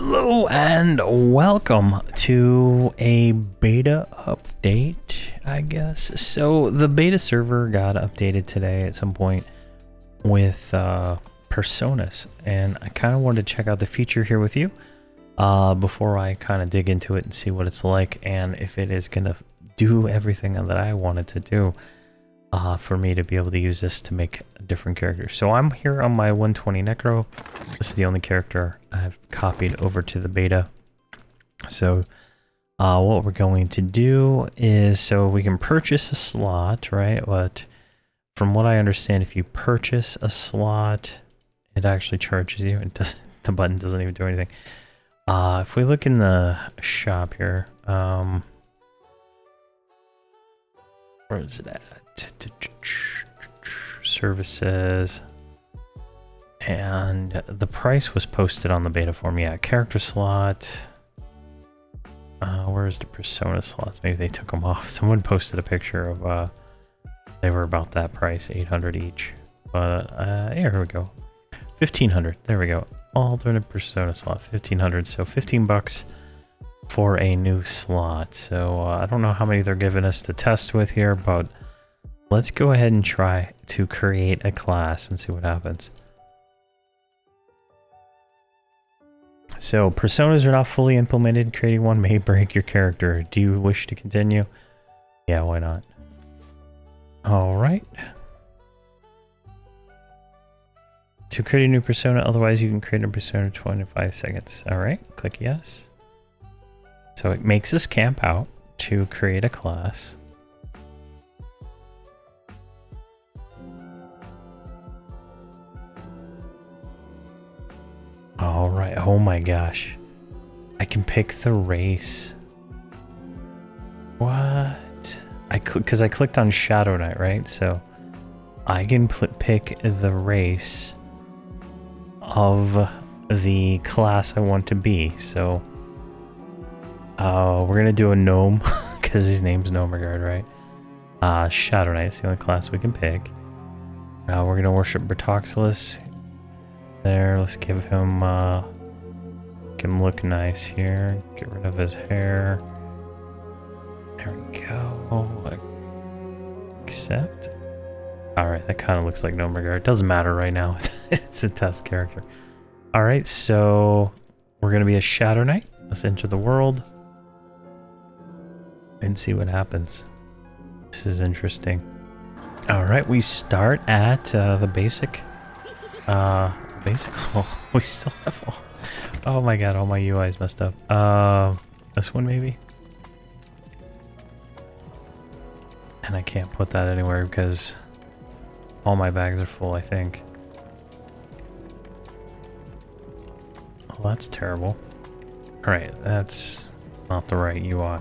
Hello and welcome to a beta update, I guess. So the beta server got updated today at some point with personas, and I kind of wanted to check out the feature here with you before I kind of dig into it and see what it's like and if it is going to do everything that I wanted to do for me to be able to use this to make different characters. So I'm here on my 120 Necro. This is the only character I've copied over to the beta. So what we're going to do is, so we can purchase a slot, right? But from what I understand, if you purchase a slot, it actually charges you. It doesn't. The button doesn't even do anything. If we look in the shop here, where is it at? Services, and the price was posted on the beta form. Yeah, character slot. Where's the persona slots? Maybe they took them off. Someone posted a picture of they were about that price, 800 each. But here we go, 1500. There we go. Alternate persona slot, 1500. So 15 bucks for a new slot. So I don't know how many they're giving us to test with here, but let's go ahead and try to create a class and see what happens. So personas are not fully implemented. Creating one may break your character. Do you wish to continue? Yeah, why not? All right. To create a new persona, otherwise you can create a persona in 25 seconds. All right, click yes. So it makes us camp out to create a class. All right. Oh my gosh. I can pick the race. What? Because I clicked on Shadow Knight, right? So I can pick the race of the class I want to be. So we're gonna do a gnome because his name's Gnomeguard, right? Shadow Knight is the only class we can pick. We're gonna worship Bertoxilus. There, let's give him look nice here. Get rid of his hair. There we go. Accept. Alright, that kind of looks like Gnomeguard. Doesn't matter right now. It's a test character. Alright, so we're going to be a Shadow Knight. Let's enter the world and see what happens. This is interesting. Alright, we start at the basic. We still have oh my god, all my UI is messed up. This one maybe? And I can't put that anywhere because all my bags are full, I think. Oh, that's terrible. Alright, that's not the right UI.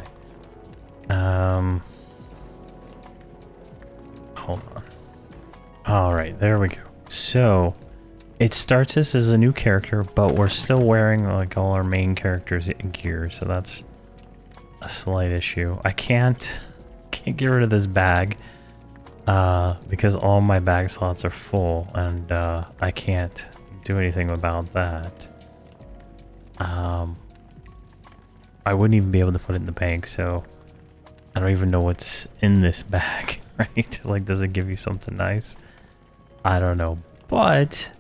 Hold on. Alright, there we go. So it starts us as a new character, but we're still wearing like all our main characters' gear, so that's a slight issue. I can't get rid of this bag because all my bag slots are full, and I can't do anything about that. I wouldn't even be able to put it in the bank, so I don't even know what's in this bag, right? Like, does it give you something nice? I don't know, but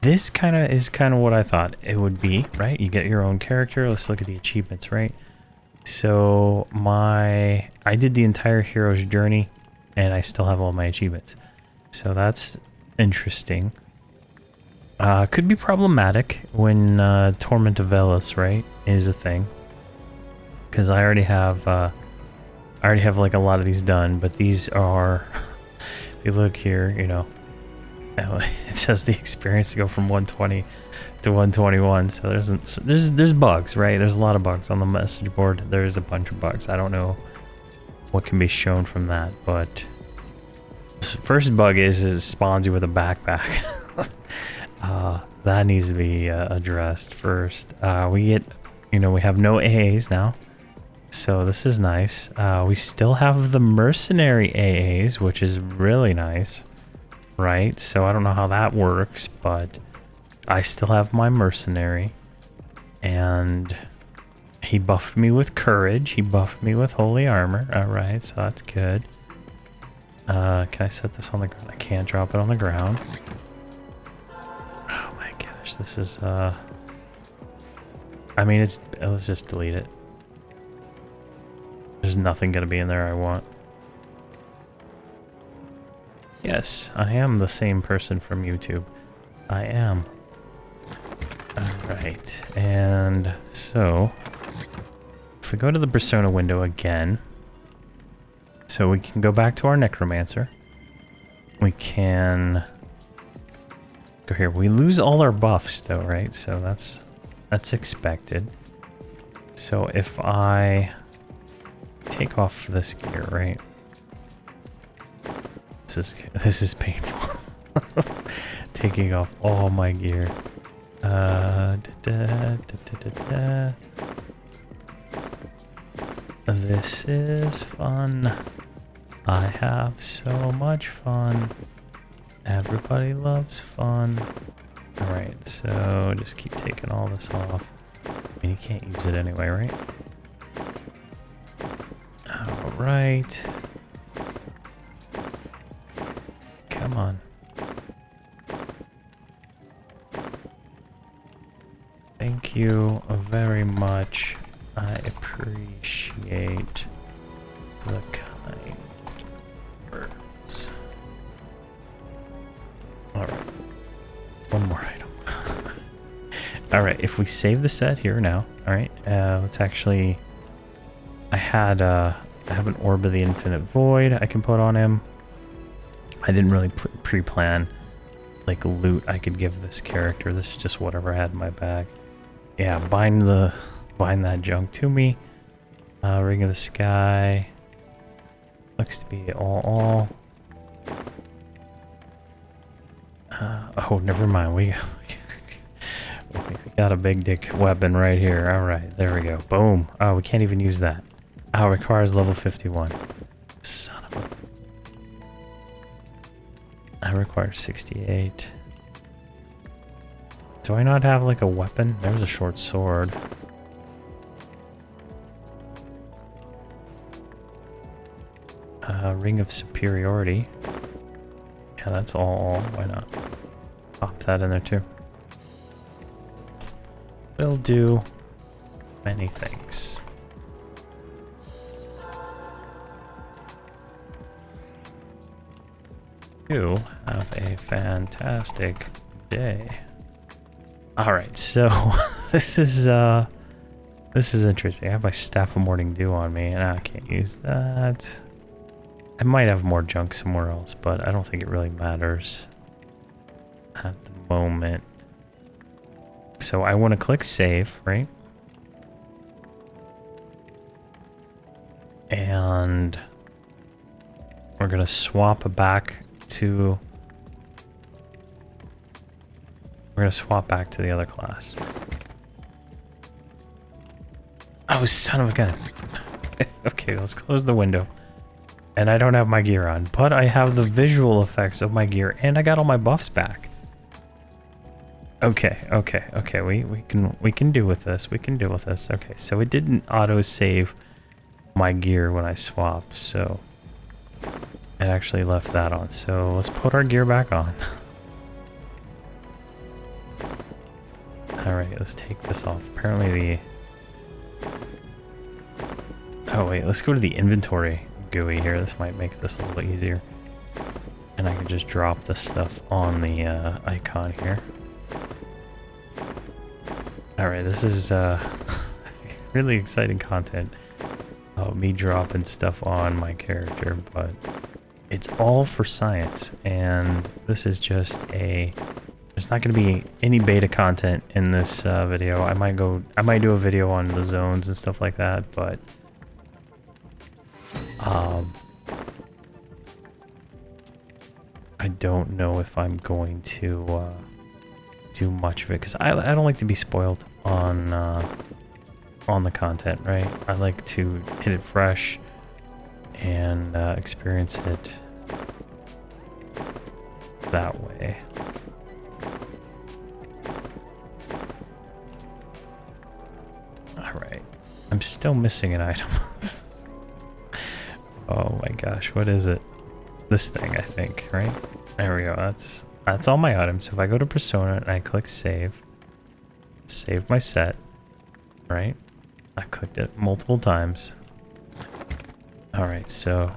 this is kind of what I thought it would be, right? You get your own character. Let's look at the achievements, right? So I did the entire hero's journey, and I still have all my achievements. So that's interesting. Could be problematic when Torment of Velos, right, is a thing. Because I already have like a lot of these done, but these are, if you look here, you know, it says the experience to go from 120 to 121. So there's bugs, right? There's a lot of bugs on the message board. There's a bunch of bugs. I don't know what can be shown from that, but first bug is it spawns you with a backpack. That needs to be addressed first. We get, you know, we have no AAs now, so this is nice. We still have the mercenary AAs, which is really nice. Right, so I don't know how that works, but I still have my mercenary. And he buffed me with courage. He buffed me with holy armor. Alright, so that's good. Can I set this on the ground? I can't drop it on the ground. Oh my gosh, this is, I mean, let's just delete it. There's nothing gonna be in there I want. Yes, I am the same person from YouTube. I am. Alright, and so if we go to the persona window again, so we can go back to our necromancer. We can go here. We lose all our buffs though, right? So that's expected. So if I take off this gear, right? This is painful. Taking off all my gear. This is fun. I have so much fun. Everybody loves fun. Alright, so just keep taking all this off. I mean, you can't use it anyway, right? Alright. Come on. Thank you very much. I appreciate the kind words. Alright. One more item. Alright, if we save the set here now, alright, let's actually... I have an Orb of the Infinite Void I can put on him. I didn't really pre-plan like loot I could give this character. This is just whatever I had in my bag. Yeah, bind that junk to me. Ring of the Sky. Looks to be all. Oh, never mind. We got a big dick weapon right here. Alright, there we go. Boom. Oh, we can't even use that. Oh, requires level 51. Son of a... I require 68. Do I not have like a weapon? There's a short sword. Ring of Superiority. Yeah, that's all. Why not? Pop that in there too. Will do many things. You have a fantastic day. Alright, so this is interesting. I have my Staff of Morning Dew on me, and I can't use that. I might have more junk somewhere else, but I don't think it really matters at the moment. So I want to click save, right? And we're going to swap back to... We're going to swap back to the other class. Oh, son of a gun. Okay, let's close the window. And I don't have my gear on, but I have the visual effects of my gear, and I got all my buffs back. Okay. We can do with this. We can deal with this. Okay, so it didn't auto-save my gear when I swapped, so it actually left that on. So let's put our gear back on. Alright, let's take this off. Apparently oh wait, let's go to the inventory GUI here. This might make this a little easier. And I can just drop this stuff on the icon here. Alright, this is really exciting content. Me dropping stuff on my character, but it's all for science, and this is just a... There's not going to be any beta content in this video. I might do a video on the zones and stuff like that, but I don't know if I'm going to do much of it, because I don't like to be spoiled on the content, right? I like to hit it fresh and experience it that way. Alright. I'm still missing an item. Oh my gosh, what is it? This thing, I think, right? There we go. That's all my items. So if I go to Persona and I click save my set, right? I clicked it multiple times. Alright, so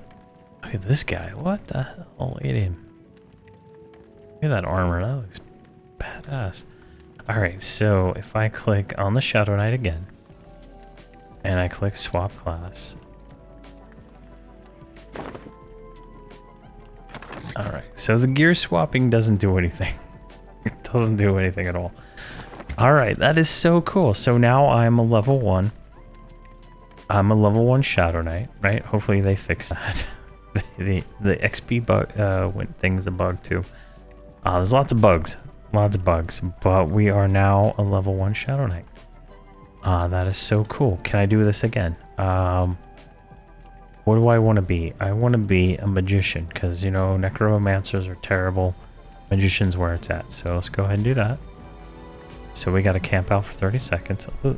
look at this guy. What the hell? Look at him. Look at that armor. That looks badass. Alright, so if I click on the Shadow Knight again, and I click swap class. Alright, so the gear swapping doesn't do anything. It doesn't do anything at all. Alright, that is so cool. So now I'm a level 1. I'm a level 1 Shadow Knight, right? Hopefully they fix that. the XP bug when thing's a bug too. There's lots of bugs. But we are now a level 1 Shadow Knight. That is so cool. Can I do this again? What do I want to be? I want to be a magician because, you know, necromancers are terrible. Magician's where it's at. So let's go ahead and do that. So we got to camp out for 30 seconds. Ooh.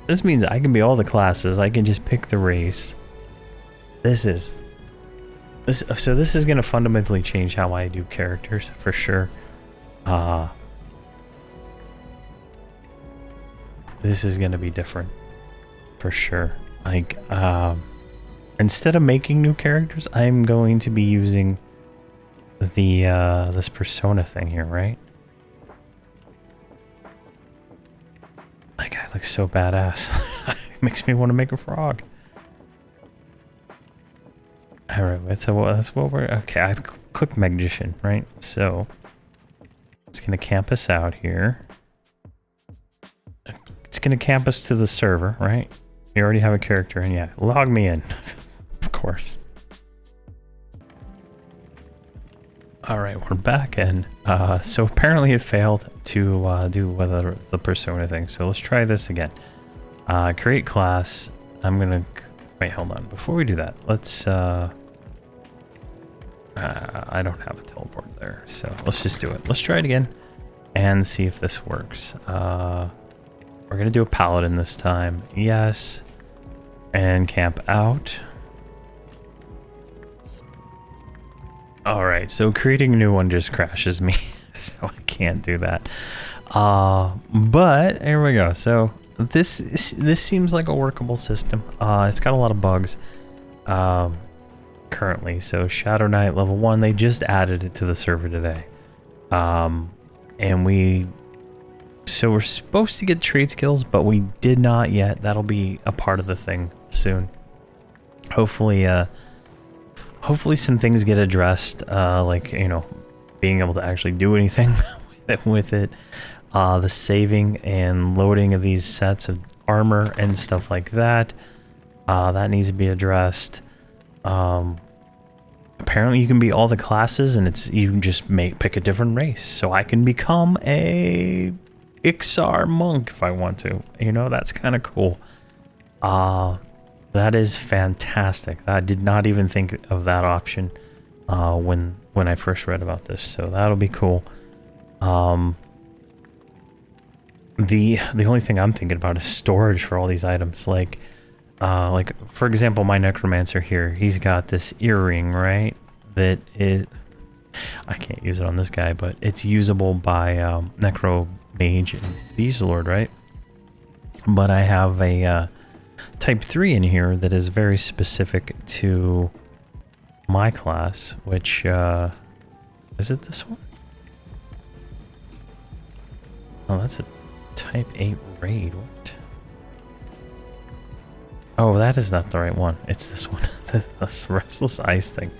This means I can be all the classes. I can just pick the race. So this is going to fundamentally change how I do characters for sure. This is going to be different for sure. Like, instead of making new characters, I'm going to be using the this persona thing here, right? That guy looks so badass. It makes me want to make a frog. Alright, so that's what we're... Okay, I've clicked Magician, right? So, it's going to camp us out here. It's going to camp us to the server, right? You already have a character, and yeah, log me in. Of course. Alright, we're back, and so apparently it failed to do the persona thing. So let's try this again. Create class. I'm going to... Wait, hold on. Before we do that, let's... I don't have a teleport there, so let's just do it. Let's try it again and see if this works. We're going to do a paladin this time. Yes. And camp out. Alright, so creating a new one just crashes me, so I can't do that. But here we go. So this seems like a workable system. It's got a lot of bugs currently. So Shadow Knight level 1, they just added it to the server today. And we're supposed to get trade skills, but we did not yet. That'll be a part of the thing soon. Hopefully some things get addressed, like, you know, being able to actually do anything with it. The saving and loading of these sets of armor and stuff like that. That needs to be addressed. Apparently you can be all the classes, and you can just pick a different race. So I can become a Ixar monk if I want to. You know, that's kind of cool. That is fantastic. I did not even think of that option when I first read about this. So that'll be cool. The only thing I'm thinking about is storage for all these items. Like for example, my necromancer here, he's got this earring, right? That is, I can't use it on this guy, but it's usable by necro mage and beast lord, right? But I have a type 3 in here that is very specific to my class, which is it this one? Oh, that's a type 8 raid. What? Oh, that is not the right one. It's this one. This restless ice thing.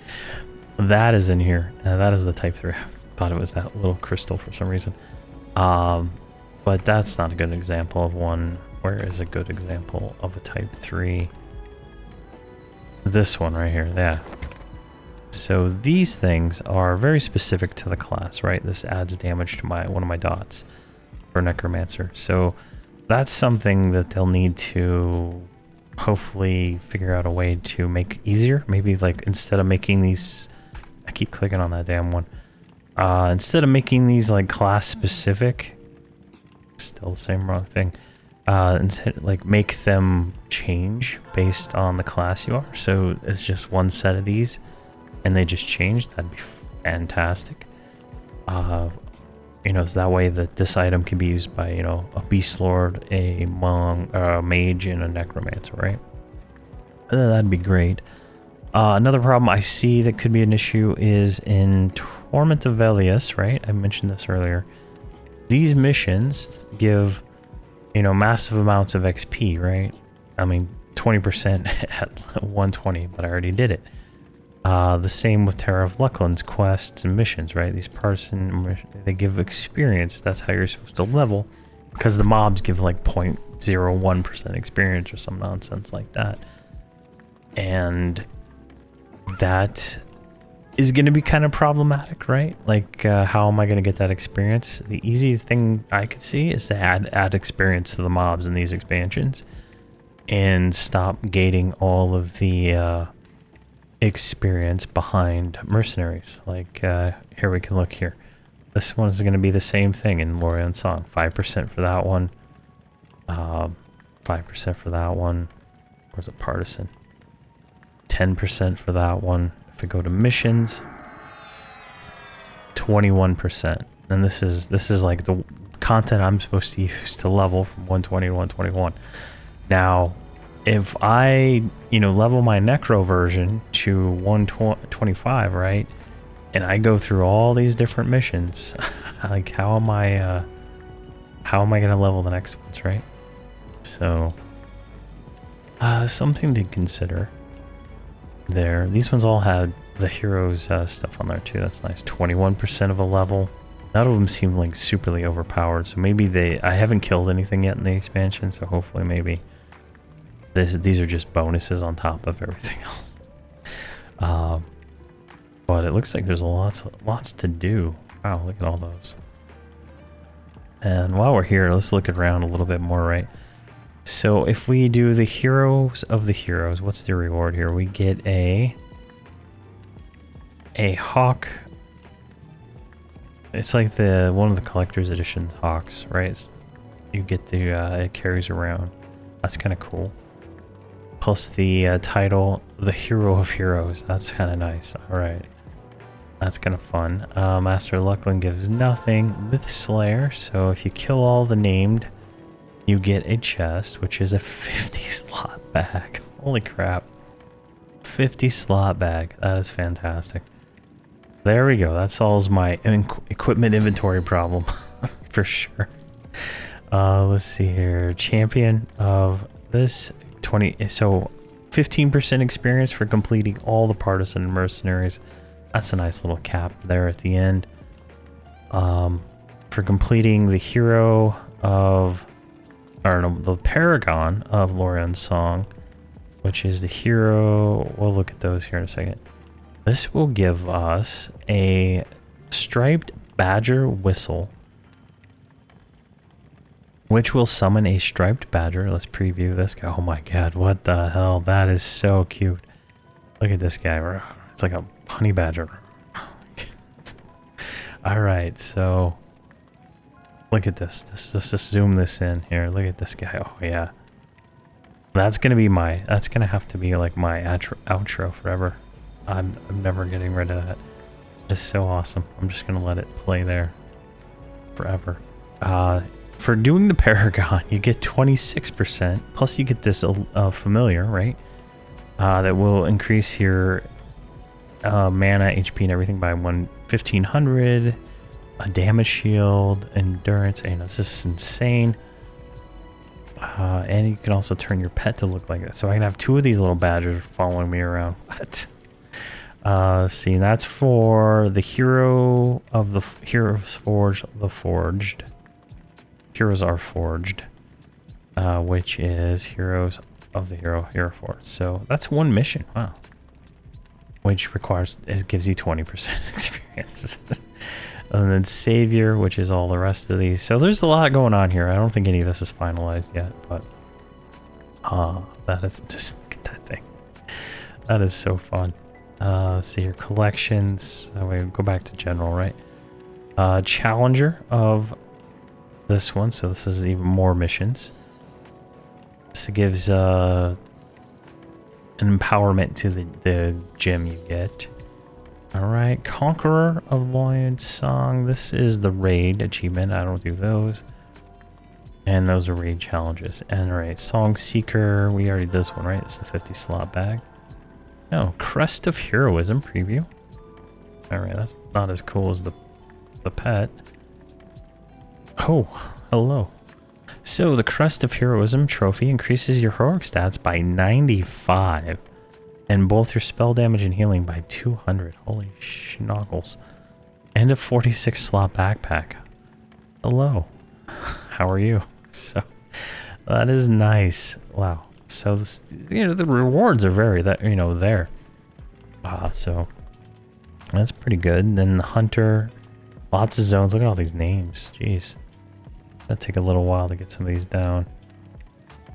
That is in here. That is the type 3. I thought it was that little crystal for some reason. But that's not a good example of one. Where is a good example of a type 3? This one right here. Yeah. So these things are very specific to the class, right? This adds damage to one of my dots for Necromancer. So that's something that they'll need to hopefully figure out a way to make easier. Maybe like instead of making these, I keep clicking on that damn one. Instead of making these like class specific, still the same wrong thing. instead, like, make them change based on the class you are. So it's just one set of these, and they just change. That'd be fantastic. You know, so that way that this item can be used by, you know, a beast lord, a monk, a mage, and a necromancer, right? That'd be great. Another problem I see that could be an issue is in Torment of Velius, right? I mentioned this earlier. These missions give, you know, massive amounts of XP, right? I mean, 20% at 120, but I already did it. The same with Terror of Luckland's quests and missions, right? These they give experience. That's how you're supposed to level, because the mobs give like 0.01% experience or some nonsense like that. And that is going to be kind of problematic, right? Like, how am I going to get that experience? The easy thing I could see is to add experience to the mobs in these expansions and stop gating all of the experience behind mercenaries. Like, here we can look here. This one is going to be the same thing in Laurion Song. 5% for that one. 5% for that one. Where's a partisan? 10% for that one. If we go to missions, 21%. And this is like the content I'm supposed to use to level from 120 to 121. Now, if I, you know, level my necro version to 125, right? And I go through all these different missions, like how am I going to level the next ones, right? So, something to consider there. These ones all had the heroes stuff on there too. That's nice. 21% of a level. None of them seem like superly overpowered. So maybe I haven't killed anything yet in the expansion. So hopefully maybe these are just bonuses on top of everything else. But it looks like there's lots to do. Wow, look at all those. And while we're here, let's look around a little bit more, right? So if we do the heroes of the heroes, what's the reward here? We get a hawk. It's like one of the collector's edition hawks, right? You get it carries around. That's kind of cool. Plus the title, the Hero of Heroes. That's kind of nice. All right. That's kind of fun. Master Luckland gives nothing. Myth Slayer. So if you kill all the named, you get a chest, which is a 50 slot bag. Holy crap. 50 slot bag. That is fantastic. There we go. That solves my equipment inventory problem for sure. Let's see here. Champion of this 20. So 15% experience for completing all the partisan and mercenaries. That's a nice little cap there at the end. For completing the hero of, or no, the paragon of Laurion's Song, which is the hero. We'll look at those here in a second. This will give us a striped badger whistle, which will summon a striped badger. Let's preview this guy. Oh my god, what the hell? That is so cute. Look at this guy. It's like a honey badger. Alright, so look at this. Let's just zoom this in here. Look at this guy. Oh yeah. That's gonna have to be like my outro forever. I'm never getting rid of that. It's so awesome. I'm just gonna let it play there forever. For doing the Paragon, you get 26%. Plus, you get this familiar, right? That will increase your mana, HP, and everything by 1,500. A damage shield, endurance, and it's just insane. And you can also turn your pet to look like that. So I can have two of these little badgers following me around. What? See, that's for the hero of the Heroes Forged, the Forged. Heroes are forged, which is Heroes of the Hero Forged. So that's one mission. Wow. Which gives you 20% experience. And then Savior, which is all the rest of these. So there's a lot going on here. I don't think any of this is finalized yet, but that is just, look at that thing. That is so fun. See your collections. We go back to general, right? Challenger of this one. So this is even more missions. This gives an empowerment to the gem you get. Alright, Conqueror of Laurion Song. This is the raid achievement. I don't do those. And those are raid challenges. And alright, Song Seeker. We already did this one, right? It's the 50 slot bag. No, Crest of Heroism preview. Alright, that's not as cool as the pet. Oh, hello. So, the Crest of Heroism trophy increases your heroic stats by 95. And both your spell damage and healing by 200. Holy schnoggles. And a 46 slot backpack. Hello. How are you? So, that is nice. Wow. So, this, the rewards are very, there. So, that's pretty good. And then the Hunter. Lots of zones. Look at all these names. Jeez. That'll take a little while to get some of these down.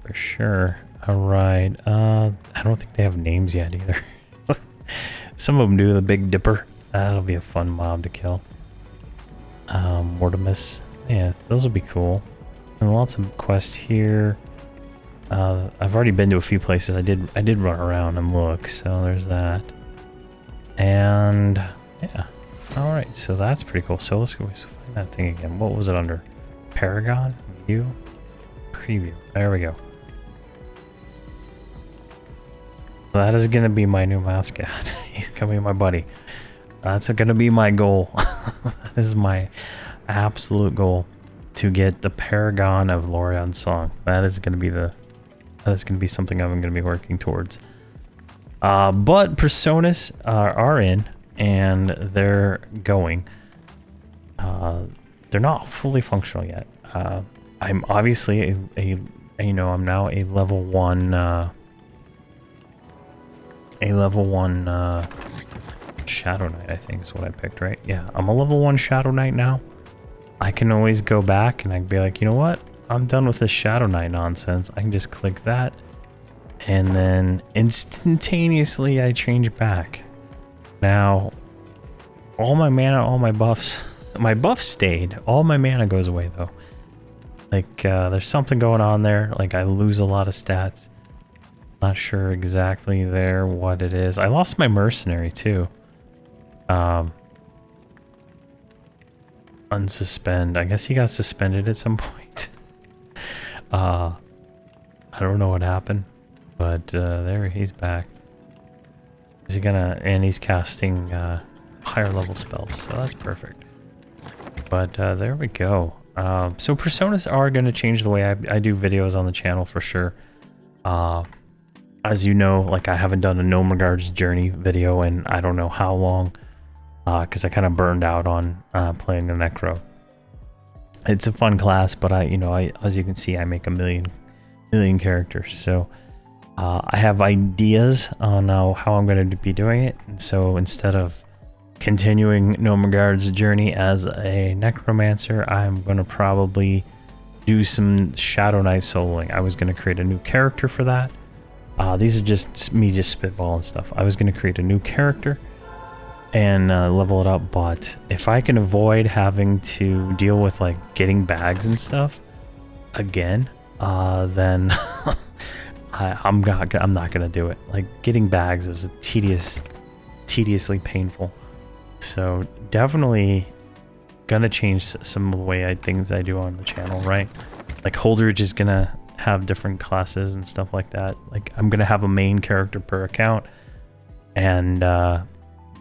For sure. Alright. I don't think they have names yet either. Some of them do. The Big Dipper. That'll be a fun mob to kill. Mortimus. Yeah, those will be cool. And lots of quests here. I've already been to a few places. I did run around and look, so there's that. And yeah. Alright, so that's pretty cool. So let's go find that thing again. What was it under? Paragon? View? Preview. There we go. That is going to be my new mascot. He's going to be my buddy. That's going to be my goal. This is my absolute goal, to get the Paragon of Laurion Song. That is going to be something I'm going to be working towards. But Personas are in, and they're going. They're not fully functional yet. I'm obviously I'm now a level 1 Shadow Knight, I think is what I picked, right? Yeah, I'm a level 1 Shadow Knight now. I can always go back and I can be like, you know what? I'm done with this Shadow Knight nonsense. I can just click that, and then instantaneously I change back. Now, all my mana, all my buffs, my buffs stayed. All my mana goes away though. Like, there's something going on there. Like, I lose a lot of stats. Not sure exactly there what it is. I lost my mercenary too. Unsuspend. I guess he got suspended at some point. I don't know what happened, but there he's back. Is he gonna? And he's casting higher level spells, so that's perfect. But there we go. So personas are gonna change the way I do videos on the channel for sure. As you know, like, I haven't done a Gnome Regards Journey video in I don't know how long, because I kind of burned out on playing the Necro. It's a fun class, but I as you can see, I make a million characters. So I have ideas on how I'm going to be doing it. And so instead of continuing Gnome Regards Journey as a Necromancer, I'm going to probably do some Shadow Knight soloing. I was going to create a new character for that. These are just me spitballing stuff. I was going to create a new character and level it up, but if I can avoid having to deal with like getting bags and stuff again, then I'm not going to do it. Like, getting bags is tediously painful. So definitely gonna change some of the way things I do on the channel, right? Like, Holdridge is gonna have different classes and stuff like that. Like, I'm gonna have a main character per account, and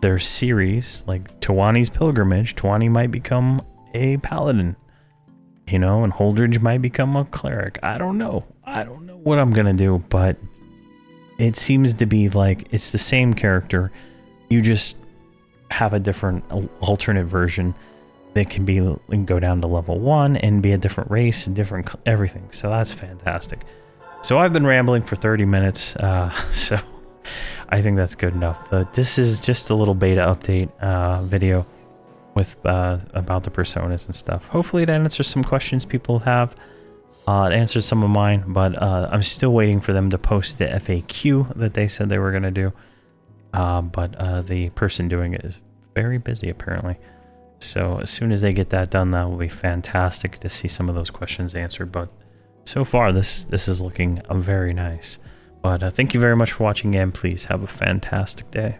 their series, like Tawani's Pilgrimage, Tawani might become a paladin, and Holdridge might become a cleric. I don't know what I'm gonna do, but it seems to be like it's the same character, you just have a different alternate version that can go down to level 1 and be a different race and different everything. So that's fantastic. So I've been rambling for 30 minutes, so I think that's good enough. But this is just a little beta update video with about the personas and stuff. Hopefully it answers some questions people have. It answers some of mine, but I'm still waiting for them to post the FAQ that they said they were going to do. But the person doing it is very busy apparently. So as soon as they get that done, that will be fantastic to see some of those questions answered. But so far this is looking very nice. But thank you very much for watching, and please have a fantastic day.